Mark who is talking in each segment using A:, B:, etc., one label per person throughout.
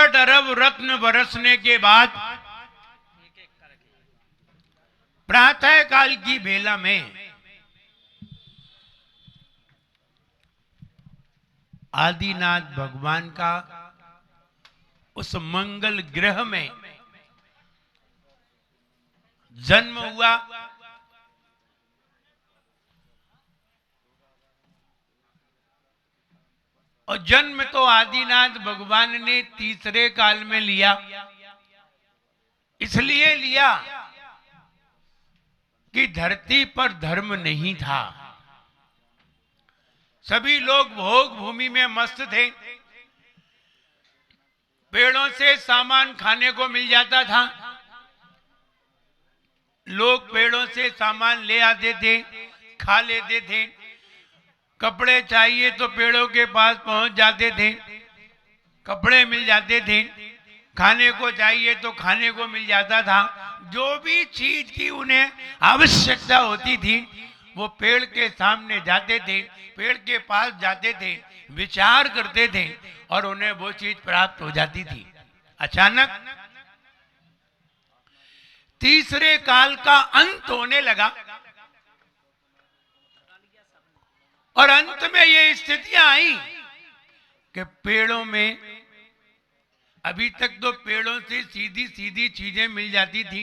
A: 61 अरब रत्न बरसने के बाद प्रातः काल की बेला में आदिनाथ भगवान का उस मंगल ग्रह में जन्म हुआ। और जन्म तो आदिनाथ भगवान ने तीसरे काल में लिया। इसलिए लिया कि धरती पर धर्म नहीं था, सभी लोग भोग भूमि में मस्त थे। पेड़ों से सामान खाने को मिल जाता था, लोग पेड़ों से सामान ले आते थे, खा लेते थे। कपड़े चाहिए तो पेड़ों के पास पहुंच जाते थे, कपड़े मिल जाते थे। खाने को चाहिए तो खाने को मिल जाता था। जो भी चीज की उन्हें आवश्यकता होती थी वो पेड़ के सामने जाते थे, पेड़ के पास जाते थे, विचार करते थे और उन्हें वो चीज प्राप्त हो जाती थी। अचानक तीसरे काल का अंत होने लगा और अंत में ये स्थितियां आई कि पेड़ों में, अभी तक तो पेड़ों से सीधी सीधी चीजें मिल जाती थी,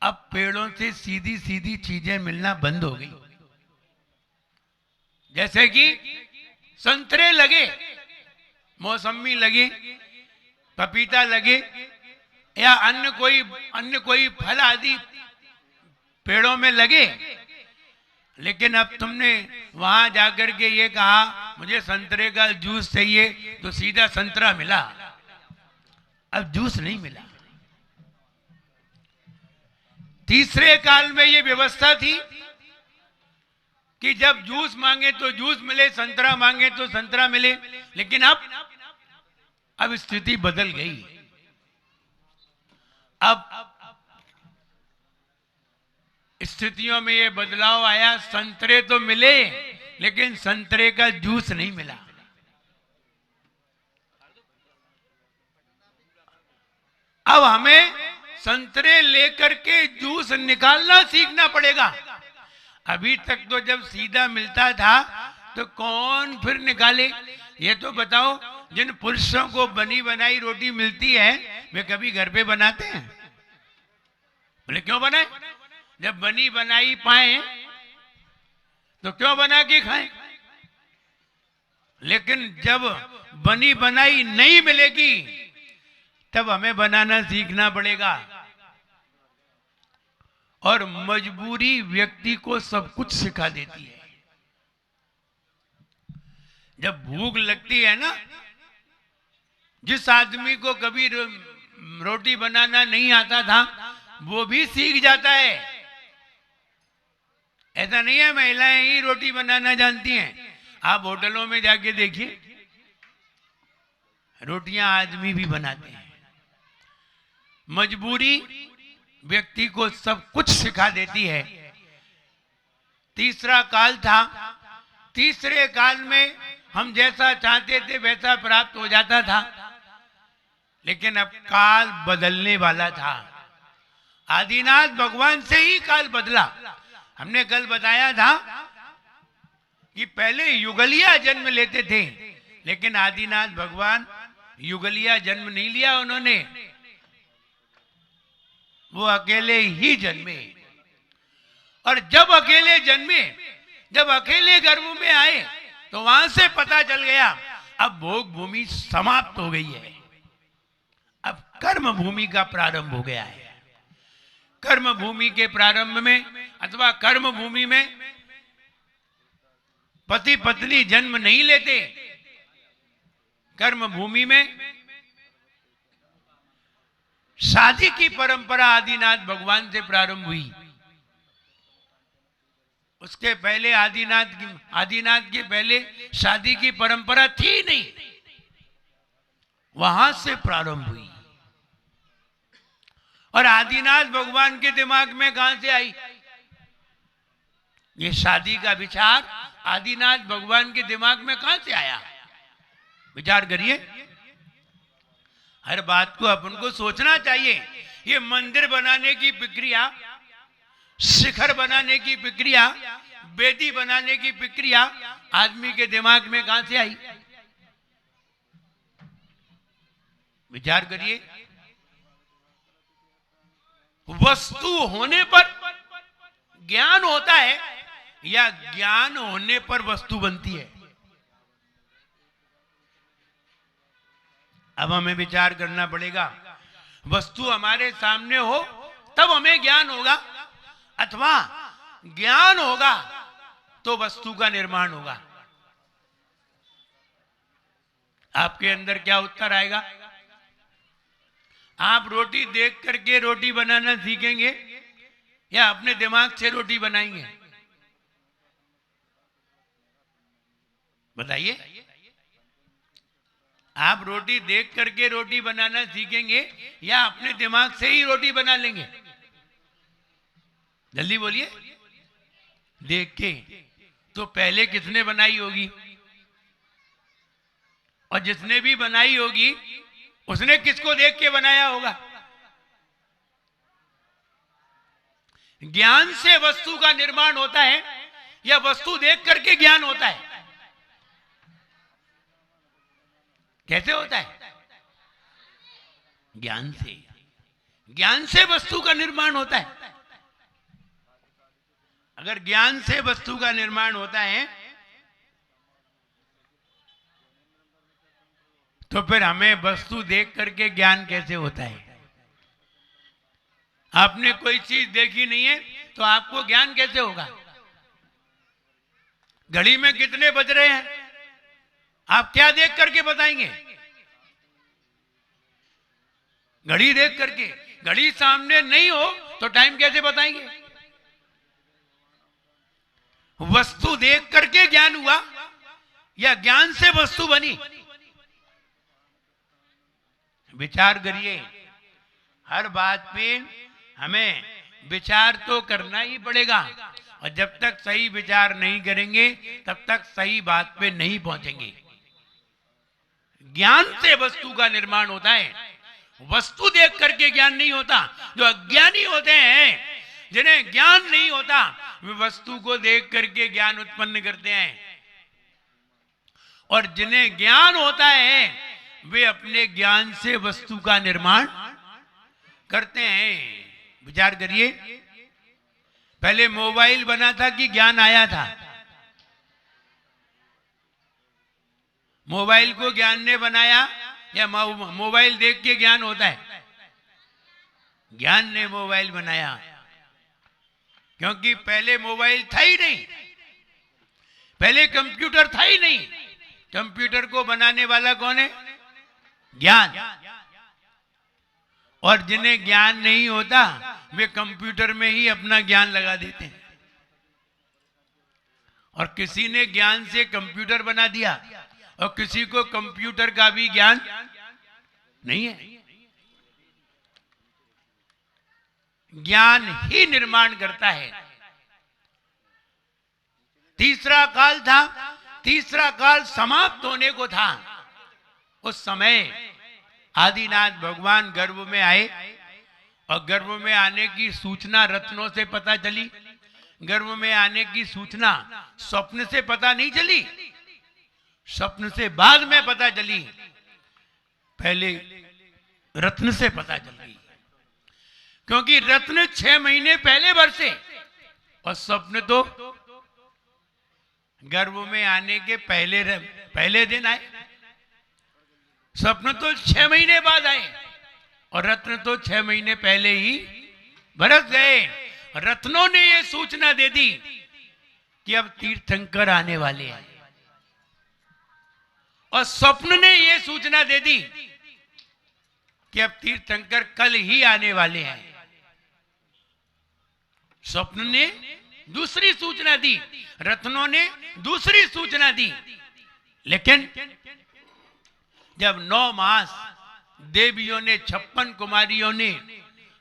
A: अब पेड़ों से सीधी सीधी चीजें मिलना बंद हो गई। जैसे कि संतरे लगे, मौसमी लगे, पपीता लगे या अन्य कोई फल आदि पेड़ों में लगे। लेकिन अब तुमने वहां जाकर के ये कहा मुझे संतरे का जूस चाहिए तो सीधा संतरा मिला, अब जूस नहीं मिला। तीसरे काल में ये व्यवस्था थी कि जब जूस मांगे तो जूस मिले, संतरा मांगे तो संतरा मिले। लेकिन अब स्थिति बदल गई। अब स्थितियों में ये बदलाव आया, संतरे तो मिले लेकिन संतरे का जूस नहीं मिला। अब हमें संतरे लेकर के जूस निकालना सीखना पड़ेगा। अभी तक तो जब सीधा मिलता था तो कौन फिर निकाले? ये तो बताओ, जिन पुरुषों को बनी बनाई रोटी मिलती है वे कभी घर पे बनाते हैं? बोले क्यों बनाए? जब बनी बनाई पाए तो क्यों बना के खाएं? लेकिन जब बनी बनाई नहीं मिलेगी तब हमें बनाना सीखना पड़ेगा। और मजबूरी व्यक्ति को सब कुछ सिखा देती है। जब भूख लगती है ना, जिस आदमी को कभी रोटी बनाना नहीं आता था वो भी सीख जाता है। ऐसा नहीं है महिलाएं ही रोटी बनाना जानती हैं। आप होटलों में जाके देखिए, रोटियां आदमी भी बनाते हैं। मजबूरी व्यक्ति को सब कुछ सिखा देती है। तीसरा काल था, तीसरे काल में हम जैसा चाहते थे वैसा प्राप्त हो जाता था। लेकिन अब काल बदलने वाला था। आदिनाथ भगवान से ही काल बदला। हमने कल बताया था कि पहले युगलिया जन्म लेते थे, लेकिन आदिनाथ भगवान युगलिया जन्म नहीं लिया उन्होंने, वो अकेले ही जन्मे। और जब अकेले जन्मे, जब अकेले गर्भ में आए तो वहां से पता चल गया अब भोग भूमि समाप्त हो गई है, अब कर्म भूमि का प्रारंभ हो गया है। कर्म भूमि के प्रारंभ में अथवा कर्म भूमि में पति पत्नी जन्म नहीं लेते। कर्म भूमि में शादी की परंपरा आदिनाथ भगवान से प्रारंभ हुई। उसके पहले आदिनाथ के पहले शादी की परंपरा थी नहीं, वहां से प्रारंभ हुई। और आदिनाथ भगवान के दिमाग में कहां से आई ये शादी का विचार? आदिनाथ भगवान के दिमाग में कहां से आया? विचार करिए। हर बात को अपन को सोचना चाहिए। ये मंदिर बनाने की प्रक्रिया, शिखर बनाने की प्रक्रिया, वेदी बनाने की प्रक्रिया आदमी के दिमाग में कहां से आई? विचार करिए। वस्तु होने पर ज्ञान होता है या ज्ञान होने पर वस्तु बनती है? अब हमें विचार करना पड़ेगा। वस्तु हमारे सामने हो तब हमें ज्ञान होगा, अथवा ज्ञान होगा तो वस्तु का निर्माण होगा। आपके अंदर क्या उत्तर आएगा? आप रोटी देख करके रोटी बनाना सीखेंगे या अपने दिमाग से रोटी बनाएंगे? बताइए। आप रोटी देख करके रोटी बनाना सीखेंगे या अपने दिमाग से ही रोटी बना लेंगे? जल्दी बोलिए। देख के। तो पहले किसने बनाई होगी? और जिसने भी बनाई होगी उसने किसको देख के बनाया होगा? ज्ञान से वस्तु का निर्माण होता है या वस्तु देख करके ज्ञान होता है? कैसे होता है? ज्ञान से। ज्ञान से वस्तु का निर्माण होता है। अगर ज्ञान से वस्तु का निर्माण होता है तो फिर हमें वस्तु देख करके ज्ञान कैसे होता है? आपने कोई चीज देखी नहीं है तो आपको ज्ञान कैसे होगा? घड़ी में कितने बज रहे हैं आप क्या देख करके बताएंगे? घड़ी देख करके। घड़ी सामने नहीं हो तो टाइम कैसे बताएंगे? वस्तु देख करके ज्ञान हुआ या ज्ञान से वस्तु बनी? विचार करिए। हर बात पे हमें विचार तो करना ही पड़ेगा, और जब तक सही विचार नहीं करेंगे तब तक सही बात पे नहीं पहुंचेंगे। ज्ञान से वस्तु का निर्माण होता है, वस्तु देख करके ज्ञान नहीं होता। जो अज्ञानी होते हैं, जिन्हें ज्ञान नहीं होता, वे वस्तु को देख करके ज्ञान उत्पन्न करते हैं, और जिन्हें ज्ञान होता है वे अपने ज्ञान से वस्तु का निर्माण करते हैं। विचार करिए। पहले मोबाइल बना था कि ज्ञान आया था? मोबाइल को ज्ञान ने बनाया या मोबाइल देख के ज्ञान होता है? ज्ञान ने मोबाइल बनाया, क्योंकि पहले मोबाइल था ही नहीं, पहले कंप्यूटर था ही नहीं। कंप्यूटर को बनाने वाला कौन है? ज्ञान। और जिन्हें ज्ञान नहीं होता वे कंप्यूटर में ही अपना ज्ञान लगा देते हैं, और किसी ने ज्ञान से कंप्यूटर बना दिया और किसी को कंप्यूटर का भी ज्ञान नहीं है। ज्ञान ही निर्माण करता है। तीसरा काल था, तीसरा काल समाप्त होने को था। उस समय आदिनाथ भगवान गर्भ में आए, और गर्भ में आने की सूचना रत्नों से पता चली। गर्भ में आने की सूचना स्वप्न से पता नहीं चली, स्वप्न से बाद में पता चली, पहले रत्न से पता चली। क्योंकि रत्न 6 महीने पहले बरसे और स्वप्न तो गर्भ में आने के पहले दिन आए। स्वप्न तो 6 महीने बाद आए और रत्न तो 6 महीने पहले ही बरस गए। रत्नों ने यह सूचना दे दी कि अब तीर्थंकर आने वाले हैं, और स्वप्न ने यह सूचना दे दी कि अब तीर्थंकर कल ही आने वाले हैं। स्वप्न ने दूसरी सूचना दी, रत्नों ने दूसरी सूचना दी। लेकिन जब 9 मास देवियों ने, 56 कुमारियों ने,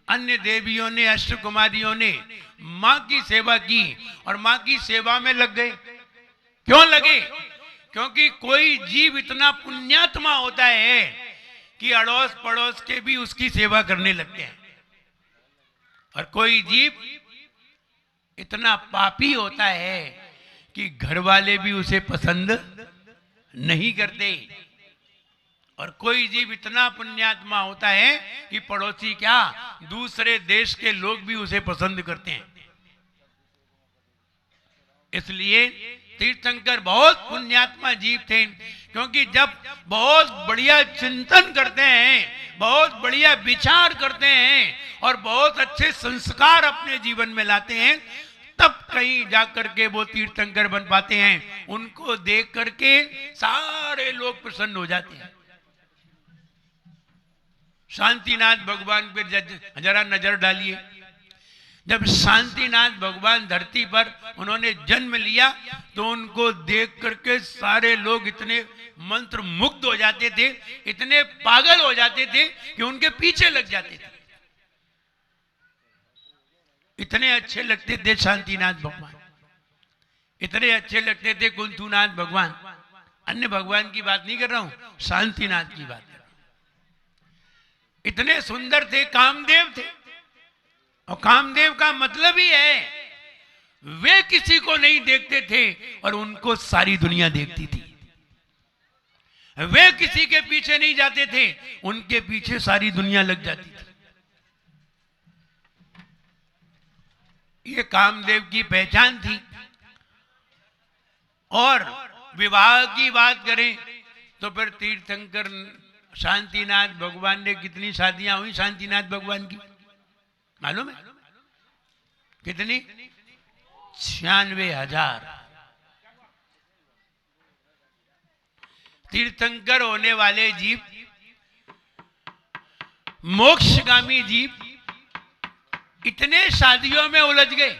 A: अन्य देवियों ने, अष्ट कुमारियों ने मां की सेवा की और मां की सेवा में लग गए। क्यों लगे? क्योंकि कोई जीव इतना पुण्यात्मा होता है कि अड़ोस पड़ोस के भी उसकी सेवा करने लगते हैं। और कोई जीव इतना पापी होता है कि घर वाले भी उसे पसंद नहीं करते, और कोई जीव इतना पुण्यात्मा होता है कि पड़ोसी क्या, दूसरे देश के लोग भी उसे पसंद करते हैं। इसलिए तीर्थंकर बहुत पुण्यात्मा जीव थे, क्योंकि जब बहुत बढ़िया चिंतन करते हैं, बहुत बढ़िया विचार करते हैं और बहुत अच्छे संस्कार अपने जीवन में लाते हैं, तब कहीं जाकर के वो तीर्थंकर बन पाते हैं। उनको देख करके सारे लोग प्रसन्न हो जाते हैं। शांतिनाथ भगवान पर जरा नजर डालिए। जब शांतिनाथ भगवान धरती पर उन्होंने जन्म लिया तो उनको देख करके सारे लोग इतने मंत्र मुग्ध हो जाते थे, इतने पागल हो जाते थे कि उनके पीछे लग जाते थे। इतने अच्छे लगते थे शांतिनाथ भगवान, इतने अच्छे लगते थे कुंथुनाथ भगवान। अन्य भगवान की बात नहीं कर रहा हूं, शांतिनाथ की बात कर रहा हूं। इतने सुंदर थे, कामदेव थे। और कामदेव का मतलब ही है वे किसी को नहीं देखते थे और उनको सारी दुनिया देखती थी। वे किसी के पीछे नहीं जाते थे, उनके पीछे सारी दुनिया लग जाती थी। ये कामदेव की पहचान थी। और विवाह की बात करें तो फिर तीर्थंकर शांतिनाथ भगवान ने कितनी शादियां हुई शांतिनाथ भगवान की मालूम है? कितनी? 96,000। तीर्थंकर होने वाले जीव, मोक्षगामी जीव इतने शादियों में उलझ गए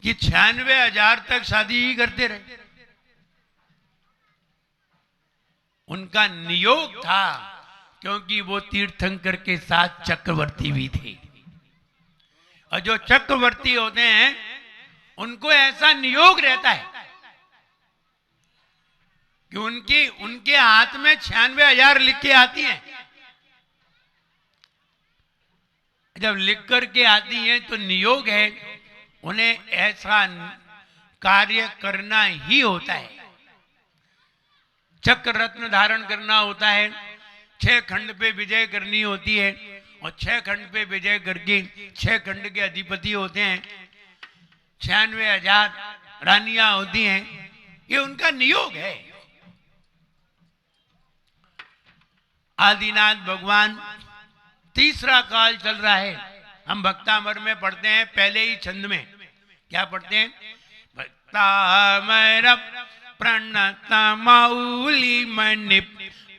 A: कि 96,000 तक शादी ही करते रहे। उनका नियोग था, क्योंकि वो तीर्थंकर के साथ चक्रवर्ती भी थे। और जो चक्रवर्ती होते हैं उनको ऐसा नियोग रहता है कि उनके हाथ में 96,000 लिख के आती हैं। जब लिख करके आती हैं तो नियोग है, उन्हें ऐसा कार्य करना ही होता है। चक्र रत्न धारण करना होता है, 6 खंड पे विजय करनी होती है, और 6 खंड पे विजय करके 6 खंड के अधिपति होते हैं। 96,000 रानियां होती हैं। ये उनका नियोग है। आदिनाथ भगवान, तीसरा काल चल रहा है। हम भक्तामर में पढ़ते हैं पहले ही छंद में। क्या पढ़ते हैं? भक्तामर प्रणत मौली मणि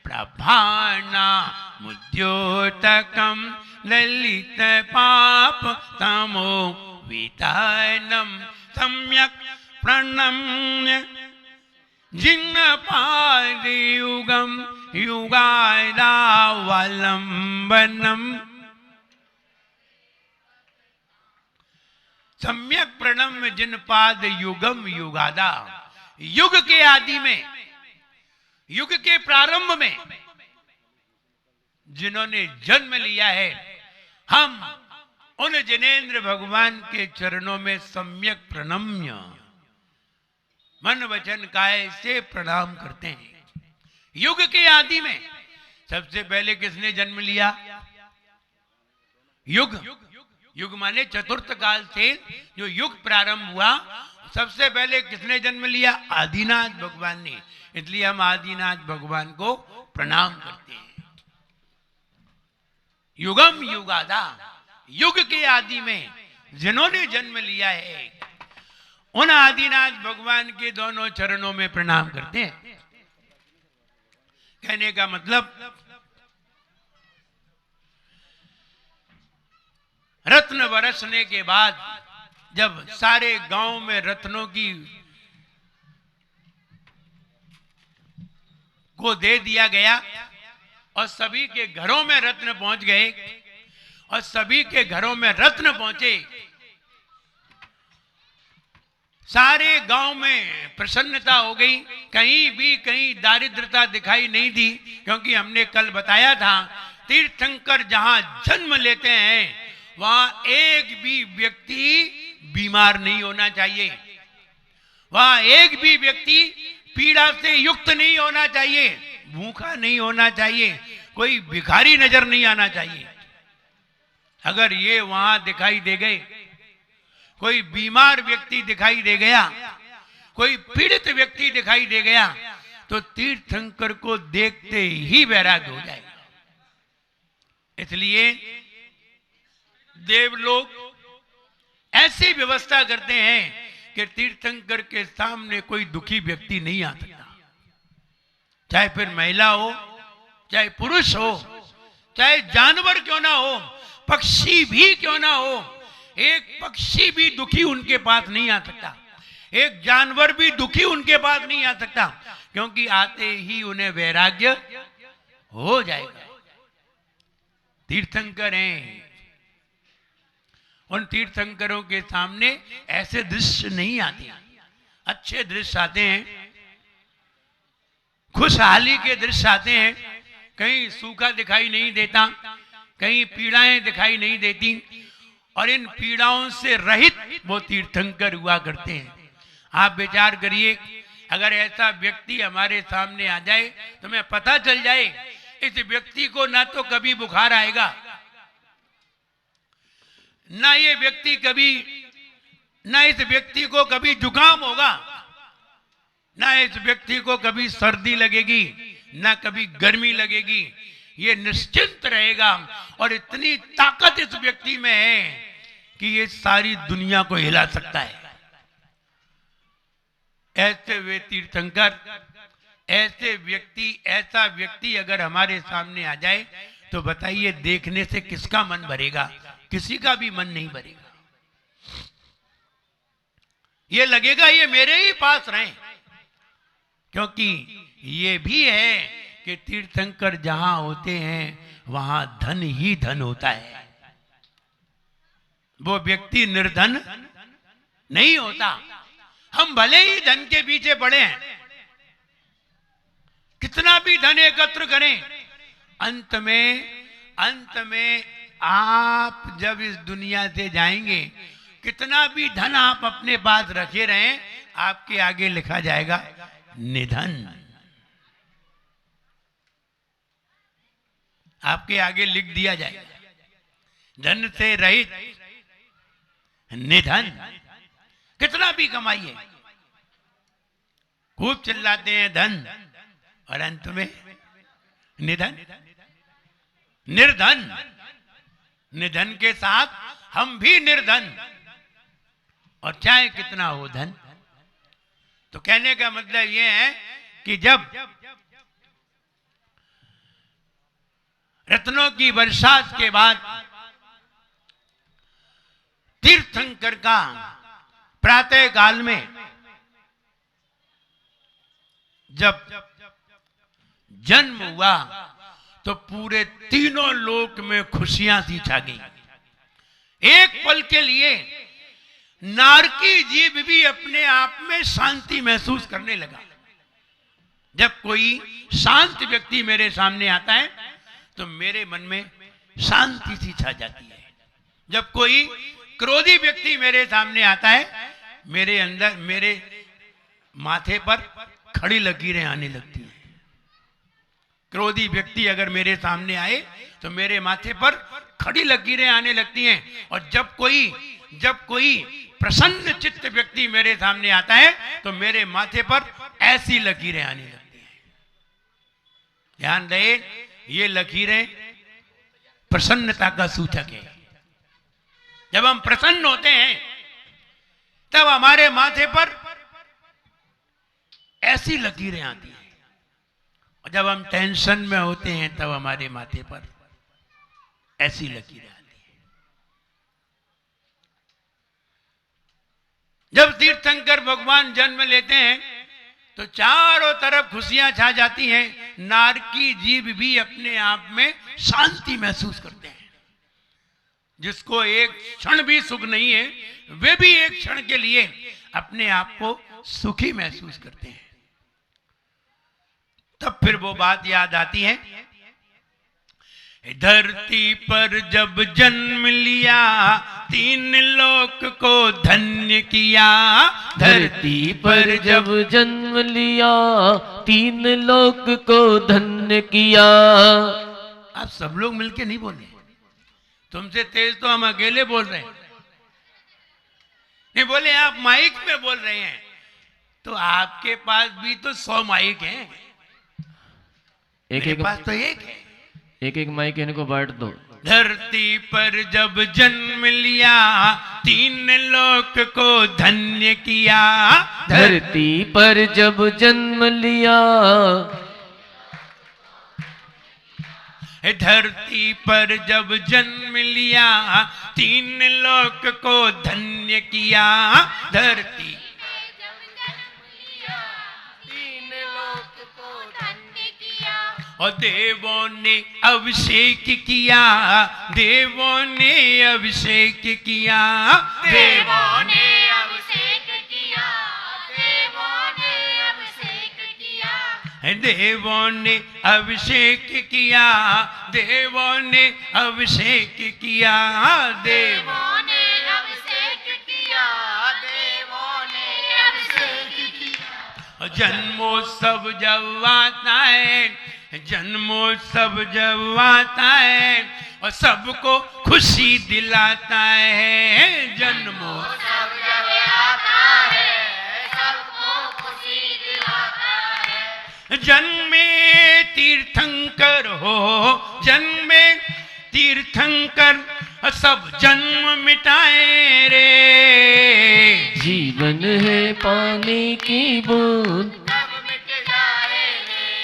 A: प्रभाना मुद्योतकम ललित पाप तमो वितानम सम्यक प्रणम्य जिन्न पादयुगम युगादावलंबनम। सम्यक प्रणम्य जिन पाद युगम युगादा। युग के आदि में, युग के प्रारंभ में जिन्होंने जन्म लिया है, हम उन जिनेंद्र भगवान के चरणों में सम्यक प्रणम्य मन वचन काय से प्रणाम करते हैं। युग के आदि में सबसे पहले किसने जन्म लिया? युग। युग माने चतुर्थ काल से जो युग प्रारंभ हुआ, सबसे पहले किसने जन्म लिया? आदिनाथ भगवान ने। इसलिए हम आदिनाथ भगवान को प्रणाम करते हैं। युगम युगादा, युग के आदि में जिन्होंने जन्म लिया है, उन आदिनाथ भगवान के दोनों चरणों में प्रणाम करते हैं। कहने का मतलब, रत्न बरसने के बाद जब सारे गांव में रत्नों की को दे दिया गया और सभी के घरों में रत्न पहुंच गए, और सभी के घरों में रत्न पहुंचे, सारे गांव में प्रसन्नता हो गई, कहीं दारिद्रता दिखाई नहीं दी, क्योंकि हमने कल बताया था तीर्थंकर जहां जन्म लेते हैं वहां एक भी व्यक्ति बीमार नहीं होना चाहिए, वहां एक भी व्यक्ति पीड़ा से युक्त नहीं होना चाहिए, भूखा नहीं होना चाहिए, कोई भिखारी नजर नहीं आना चाहिए। अगर ये वहां दिखाई दे गए, कोई बीमार व्यक्ति दिखाई दे गया, कोई पीड़ित व्यक्ति दिखाई दे गया, तो तीर्थंकर को देखते ही वैराग्य हो जाएगा। इसलिए देवलोग ऐसी व्यवस्था करते हैं कि तीर्थंकर के सामने कोई दुखी व्यक्ति नहीं आ सकता, चाहे फिर महिला हो, चाहे पुरुष हो, चाहे जानवर क्यों ना हो, पक्षी भी क्यों ना हो, एक पक्षी भी दुखी उनके पास नहीं आ सकता, एक जानवर भी दुखी उनके पास नहीं आ सकता, क्योंकि आते ही उन्हें वैराग्य हो जाएगा। तीर्थंकर हैं, उन तीर्थंकरों के सामने ऐसे दृश्य नहीं आते, अच्छे दृश्य आते हैं, खुशहाली के दृश्य आते हैं, कहीं सूखा दिखाई नहीं देता, कहीं पीड़ाएं दिखाई नहीं देती, और इन पीड़ाओं से रहित वो तीर्थंकर हुआ करते हैं। आप विचार करिए, अगर ऐसा व्यक्ति हमारे सामने आ जाए तो हमें पता चल जाए इस व्यक्ति को ना तो कभी बुखार आएगा, ना ये व्यक्ति कभी, ना इस व्यक्ति को कभी जुकाम होगा, ना इस व्यक्ति को कभी सर्दी लगेगी, ना कभी गर्मी लगेगी, ये निश्चिंत रहेगा। और इतनी ताकत इस व्यक्ति में है कि ये सारी दुनिया को हिला सकता है। ऐसे वे तीर्थंकर, ऐसे व्यक्ति, ऐसा व्यक्ति अगर हमारे सामने आ जाए तो बताइए देखने से किसका मन भरेगा? किसी का भी मन नहीं भरेगा। ये लगेगा ये मेरे ही पास रहे, क्योंकि ये भी है कि तीर्थंकर जहां होते हैं वहां धन ही धन होता है, वो व्यक्ति निर्धन नहीं होता। हम भले ही धन के पीछे पड़े हैं, कितना भी धन एकत्र करें, अंत में आप जब इस दुनिया से जाएंगे, कितना भी धन आप अपने पास रखे रहें, आपके आगे लिखा जाएगा निधन। आपके आगे लिख दिया जाएगा धन से रहित निधन। कितना भी कमाइए, खूब चिल्लाते हैं धन, और अंत में निधन, निर्धन। निधन के साथ हम भी निर्धन, और चाहे कितना हो धन। तो कहने का मतलब यह है कि जब रत्नों की बरसात के बाद तीर्थंकर का प्रातः काल में जब जन्म हुआ तो पूरे तीनों लोक में खुशियां सी छा गई। एक पल के लिए नारकी जीव भी अपने आप में शांति महसूस करने लगा। जब कोई शांत व्यक्ति मेरे सामने आता है तो मेरे मन में शांति सी छा जाती है। जब कोई क्रोधी व्यक्ति मेरे सामने आता है, मेरे अंदर, मेरे माथे पर खड़ी लकीरें आने लगती हैं। क्रोधी व्यक्ति अगर मेरे सामने आए तो मेरे माथे पर खड़ी लकीरें आने लगती हैं। और जब कोई प्रसन्न चित्त व्यक्ति मेरे सामने आता है तो मेरे माथे पर ऐसी लकीरें आने लगती हैं। ध्यान रहे, ये लकीरें प्रसन्नता का सूचक है। जब हम प्रसन्न होते हैं तब हमारे माथे पर ऐसी लकीरें आती हैं, और जब हम टेंशन में होते हैं तब हमारे माथे पर ऐसी लकीरें आती हैं। जब तीर्थंकर भगवान जन्म लेते हैं तो चारों तरफ खुशियां छा जाती हैं। नारकी जीव भी अपने आप में शांति महसूस करते हैं। जिसको एक क्षण भी सुख नहीं है, वे भी एक क्षण के लिए अपने आप को सुखी महसूस करते हैं। तब फिर वो बात याद आती है, धरती पर जब जन्म लिया तीन लोक को धन्य किया।
B: धरती पर जब जन्म लिया तीन लोक को धन्य किया।
A: आप सब लोग मिलके नहीं बोले, तुमसे तेज तो हम अकेले बोल रहे हैं। नहीं बोले, आप माइक में बोल रहे हैं, तो आपके पास भी तो 100 माइक हैं।
B: एक
A: पास तो एक है।
B: एक माइक इनको बांट दो।
A: धरती पर जब जन्म लिया तीन लोक को धन्य किया।
B: धरती पर जब जन्म लिया,
A: धरती पर जब जन्म लिया तीन लोक को धन्य किया। धरती और देवों ने अभिषेक किया, देवों ने अभिषेक किया,
C: देवों ने अभिषेक किया, देवों ने अभिषेक किया,
A: देवों ने अभिषेक किया, देवों ने अभिषेक किया,
C: देवों ने अभिषेक किया, देवों ने अभिषेक किया।
A: जन्मोत्सव जब आता है, जन्मोत्सव जब आता है और सबको खुशी दिलाता है। जन्मोत्सव
C: जब आता है सबको खुशी दिलाता है।
A: जन्मे तीर्थंकर हो, जन्मे तीर्थंकर सब जन्म मिटाए रे।
B: जीवन है पानी की बूंद,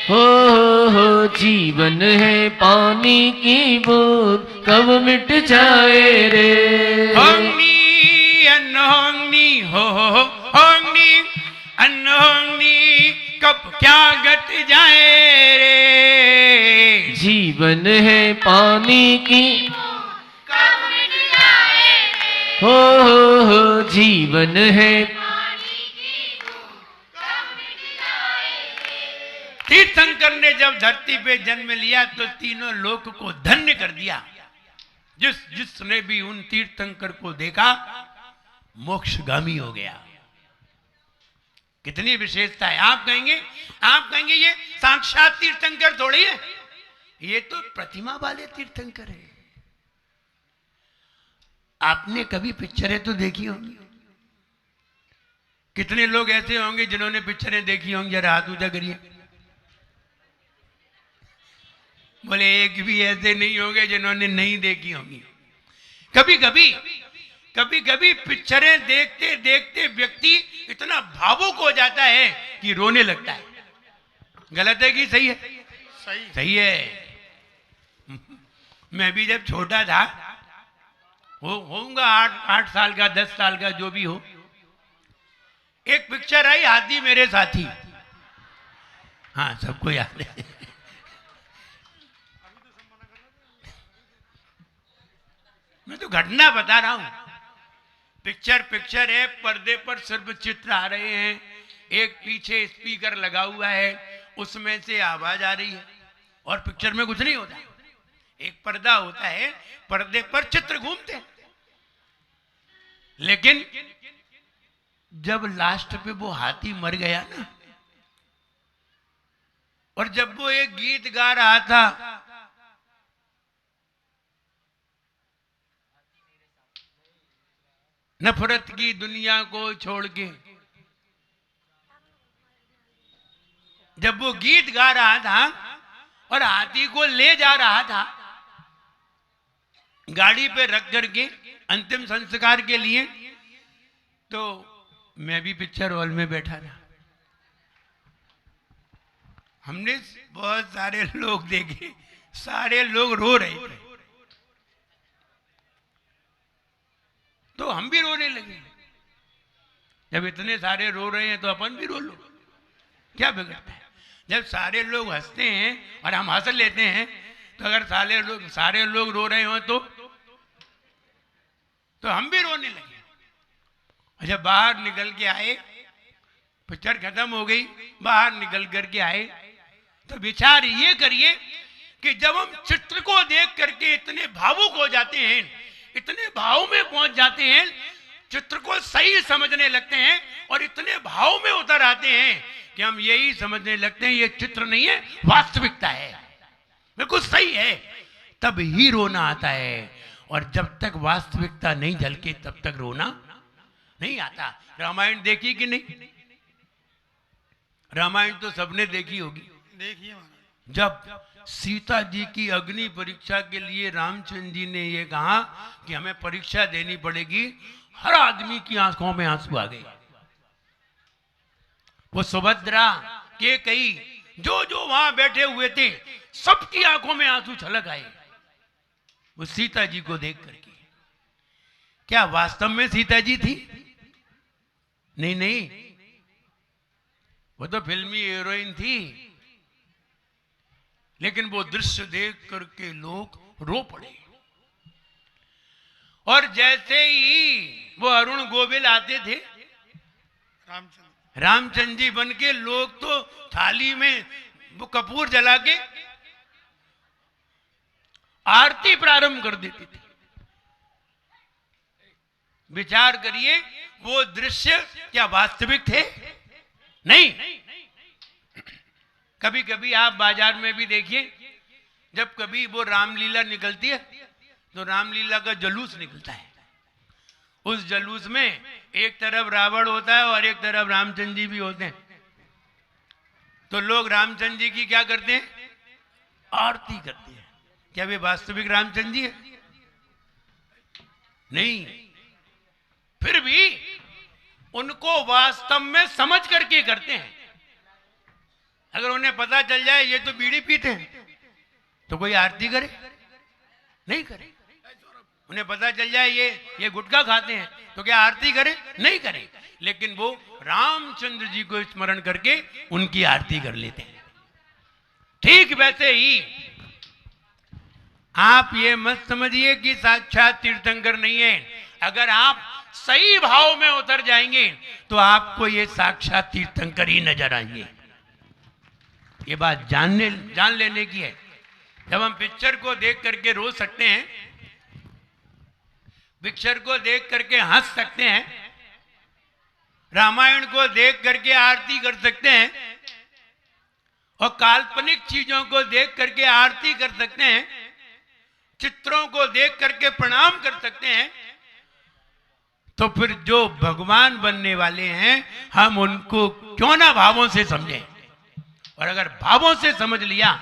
B: हो जीवन है पानी की बूंद, कब मिट जाए रे।
A: होंगी अनहोंगी हो, होंगी अनहोंगी कब क्या घट जाए रे।
B: जीवन है पानी की
C: कब मिट जाए रे।
B: हो जीवन है।
A: तीर्थंकर ने जब धरती पे जन्म लिया तो तीनों लोक को धन्य कर दिया। जिसने भी उन तीर्थंकर को देखा मोक्षगामी हो गया। कितनी विशेषता है। आप कहेंगे ये साक्षात तीर्थंकर थोड़ी है, ये तो प्रतिमा वाले तीर्थंकर है। आपने कभी पिक्चरें तो देखी होंगी, कितने लोग ऐसे होंगे जिन्होंने पिक्चरें देखी होंगी, जरा हाथ ऊंचा करिए। बोले एक भी ऐसे नहीं होंगे जिन्होंने नहीं देखी होंगी। कभी कभी पिक्चरें देखते देखते व्यक्ति इतना भावुक हो जाता है कि रोने लगता है। गलत है कि सही है? सही है। मैं भी जब छोटा था, होऊंगा 8 साल का, 10 साल का, जो भी हो, एक पिक्चर आई हाथी मेरे साथी। हाँ, सबको याद है। मैं तो घटना बता रहा हूं। पिक्चर है, पर्दे पर सिर्फ चित्र आ रहे हैं, एक पीछे स्पीकर लगा हुआ है, उसमें से आवाज आ रही है और पिक्चर में कुछ नहीं होता। एक पर्दा होता है, पर्दे पर चित्र घूमते हैं। लेकिन जब लास्ट पे वो हाथी मर गया ना, और जब वो एक गीत गा रहा था, नफरत की दुनिया को छोड़ के, जब वो गीत गा रहा था और हाथी को ले जा रहा था गाड़ी पे रख करके अंतिम संस्कार के लिए, तो मैं भी पिक्चर हॉल में बैठा था। हमने बहुत सारे लोग देखे, सारे लोग रो रहे थे, तो हम भी रोने लगे। जब इतने सारे रो रहे हैं तो अपन भी रो लो, क्या बिगड़ता है? जब सारे लोग हंसते हैं और हम हंस लेते हैं, तो अगर सारे लोग रो रहे हो तो तो हम भी रोने लगे। अच्छा, बाहर निकल के आए, पिक्चर खत्म हो गई, बाहर निकल करके आए, तो विचार ये करिए कि जब हम चित्र को देख करके इतने भावुक हो जाते हैं, इतने भाव में पहुंच जाते हैं, चित्र को सही समझने लगते हैं और इतने भाव में उतर आते हैं कि हम यही समझने लगते हैं ये चित्र नहीं है, वास्तविकता है, बिल्कुल सही है, तब ही रोना आता है। और जब तक वास्तविकता नहीं झलके तब तक रोना नहीं आता। रामायण देखी कि नहीं? रामायण तो सबने देखी होगी।
D: देखिए
A: जब सीता जी की अग्नि परीक्षा के लिए रामचंद्र जी ने ये कहा कि हमें परीक्षा देनी पड़ेगी, हर आदमी की आंखों में आंसू आ गए। वो सुभद्रा के कई जो जो वहां बैठे हुए थे, सबकी आंखों में आंसू छलक आए वो सीता जी को देख करके। क्या वास्तव में सीता जी थी? नहीं नहीं, वो तो फिल्मी हीरोइन थी, लेकिन वो दृश्य देख करके लोग रो पड़े। और जैसे ही वो अरुण गोविल आते थे, रामचंद्र जी बन के, लोग तो थाली में वो कपूर जला के आरती प्रारंभ कर देते थे। विचार करिए, वो दृश्य क्या वास्तविक थे? नहीं। कभी कभी आप बाजार में भी देखिए, जब कभी वो रामलीला निकलती है तो रामलीला का जुलूस निकलता है। उस जुलूस में एक तरफ रावण होता है और एक तरफ रामचंद्र जी भी होते हैं। तो लोग रामचंद्र जी की क्या करते हैं? आरती करते हैं। क्या वे वास्तविक रामचंद्र जी है? नहीं। फिर भी उनको वास्तव में समझ करके करते हैं। अगर उन्हें पता चल जाए ये तो बीड़ी पीते हैं, तो कोई आरती करे? नहीं करे। उन्हें पता चल जाए ये गुटखा खाते हैं, तो क्या आरती करे? नहीं करे। लेकिन वो रामचंद्र जी को स्मरण करके उनकी आरती कर लेते हैं। ठीक वैसे ही आप ये मत समझिए कि साक्षात तीर्थंकर नहीं है। अगर आप सही भाव में उतर जाएंगे तो आपको ये साक्षात तीर्थंकर ही नजर आएंगे। ये बात जान लेने की है। जब हम पिक्चर को देख करके रो सकते हैं, पिक्चर को देख करके हंस सकते हैं, रामायण को देख करके आरती कर सकते हैं और काल्पनिक चीजों को देख करके आरती कर सकते हैं, चित्रों को देख करके प्रणाम कर सकते हैं, तो फिर जो भगवान बनने वाले हैं हम उनको क्यों ना भावों से समझें। और अगर भावों से समझ लिया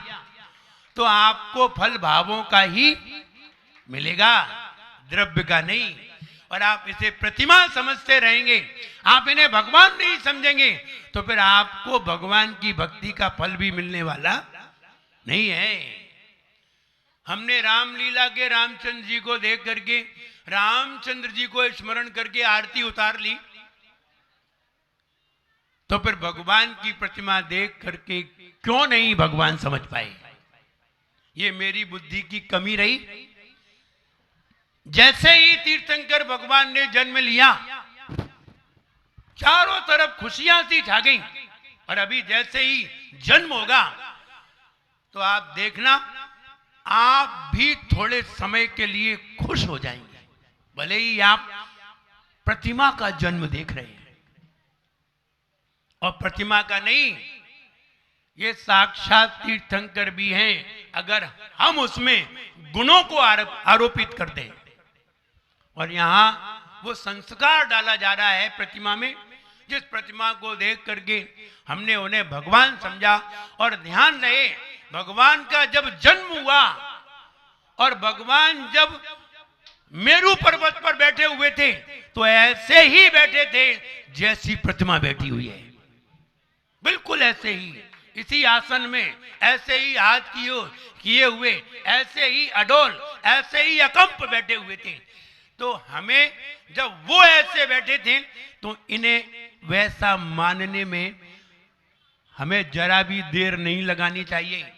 A: तो आपको फल भावों का ही मिलेगा, द्रव्य का नहीं। और आप इसे प्रतिमा समझते रहेंगे, आप इन्हें भगवान नहीं समझेंगे, तो फिर आपको भगवान की भक्ति का फल भी मिलने वाला नहीं है। हमने रामलीला के रामचंद्र जी को देख करके, रामचंद्र जी को स्मरण करके आरती उतार ली, तो फिर भगवान की प्रतिमा देख करके क्यों नहीं भगवान समझ पाए? ये मेरी बुद्धि की कमी रही। जैसे ही तीर्थंकर भगवान ने जन्म लिया, चारों तरफ खुशियां सी छा गई। और अभी जैसे ही जन्म होगा तो आप देखना, आप भी थोड़े समय के लिए खुश हो जाएंगे, भले ही आप प्रतिमा का जन्म देख रहे हैं। और प्रतिमा का नहीं, ये साक्षात तीर्थंकर भी हैं अगर हम उसमें गुणों को आरोपित कर दें। और यहां वो संस्कार डाला जा रहा है प्रतिमा में, जिस प्रतिमा को देख करके हमने उन्हें भगवान समझा। और ध्यान रहे, भगवान का जब जन्म हुआ और भगवान जब मेरू पर्वत पर बैठे हुए थे तो ऐसे ही बैठे थे जैसी प्रतिमा बैठी हुई है, बिल्कुल ऐसे ही, इसी आसन में, ऐसे ही हाथ किए हुए, ऐसे ही अडोल, ऐसे ही अकंप बैठे हुए थे। तो हमें जब वो ऐसे बैठे थे तो इन्हें वैसा मानने में हमें जरा भी देर नहीं लगानी चाहिए।